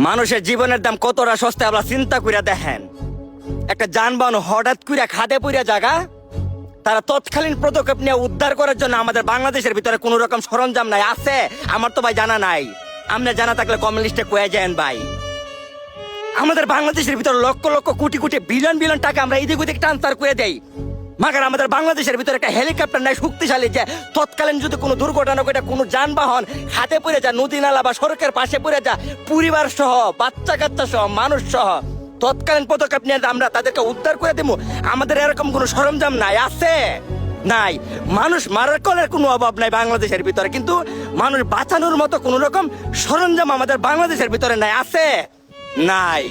মানুষের জীবনের দাম কতটা সস্তা আপনারা চিন্তা করে দেখেন। একটা যানবাহন হঠাৎ করে খাদে পড়ে জায়গা, তারা তৎকালীন পদক্ষেপ নিয়ে উদ্ধার করার জন্য আমাদের বাংলাদেশের ভিতরে কোন রকম সরঞ্জাম নাই আছে? আমার তো ভাই জানা নাই। আপনি জানা থাকলে কমেন্ট লিস্টে কয়ে যান ভাই। আমাদের বাংলাদেশের ভিতরে লক্ষ লক্ষ কোটি কোটি বিলিয়ন বিলিয়ন টাকা আমরা এদিক ওদিক ট্রান্সফার করে দেই, মাগার আমাদের বাংলাদেশের ভিতরে একটা হেলিকপ্টার নাই শক্তিশালী যে তৎকালীন যদি কোনো দুর্ঘটনা ঘটে, কোনো যানবাহন হাতে পড়ে যায়, নদী নালা বা সড়কের পাশে পড়ে যায়, পরিবার সহ বাচ্চা কাচ্চা সহ মানুষ সহ তৎকালীন পদক্ষেপ নিয়ে আমরা তাদেরকে উদ্ধার করে দেবো। আমাদের এরকম কোনো সরঞ্জাম নাই আছে? নাই। মানুষ মারার কলের কোনো অভাব নাই বাংলাদেশের ভিতরে, কিন্তু মানুষ বাঁচানোর মতো কোন রকম সরঞ্জাম আমাদের বাংলাদেশের ভিতরে নাই আছে? নাই।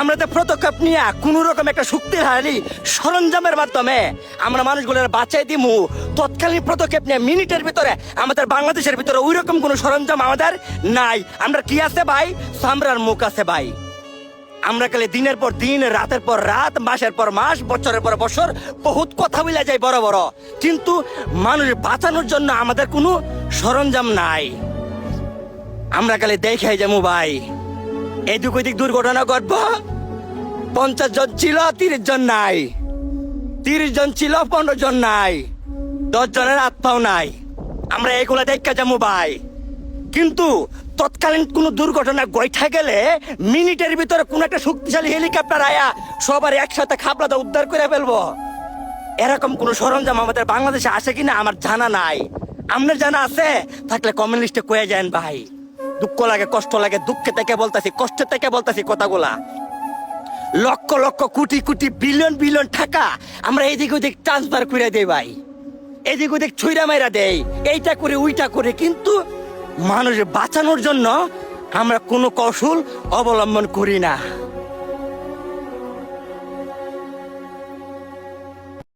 আমরা তো পদক্ষেপ নিয়ে কোন রকম একটা শক্তিশালী সরঞ্জামের মাধ্যমে আমরা মানুষগুলোর বাঁচাই দিমু। তৎকালীন পদক্ষেপ নিয়ে মিনিটের ভিতরে আমাদের বাংলাদেশের ভিতরে ওই রকম কোন সরঞ্জাম আমাদের নাই। আমরা কি আছে ভাই? সামরার মুখ আছে ভাই। আমরা খালি দিনের পর দিন, রাতের পর রাত, মাসের পর মাস, বছরের পর বছর বহুত কথা বলে যাই বড় বড়, কিন্তু মানুষ বাঁচানোর জন্য আমাদের কোনো সরঞ্জাম নাই। আমরা খালি দেখাই যাবো ভাই, এদিক ওইদিক দুর্ঘটনা ঘটবো, 50 জন ছিল 30 জন নাই, 30 জন ছিল 15 জন নাই, 10 জনের আত্মাও নাই। আমরা এগুলা দেখা যাবো ভাই, কিন্তু তৎকালীন কোন দুর্ঘটনা গইঠা গেলে মিনিটের ভিতরে কোন একটা শক্তিশালী হেলিকপ্টার আয়া সবার একসাথে খাবলাতে উদ্ধার করে ফেলবো। এরকম কোন সরঞ্জাম আমাদের বাংলাদেশে আসে কিনা আমার জানা নাই। আপনার জানা আছে থাকলে কমেন্ট লিস্টে কয়ে যান ভাই। দুঃখ লাগে, কষ্ট লাগে, দুঃখে থেকে বলতাছি, কষ্টে থেকে বলতাছি কথাগুলা। লক্ষ লক্ষ কোটি কোটি বিলিয়ন বিলিয়ন টাকা আমরা এইদিক ওইদিক ট্রান্সফার করে দেই ভাই, এদিক ওদিক ছুঁড়া মাইরা দেই, এইটা করে ওইটা করে, কিন্তু মানুষ বাঁচানোর জন্য আমরা কোনো কৌশল অবলম্বন করি না।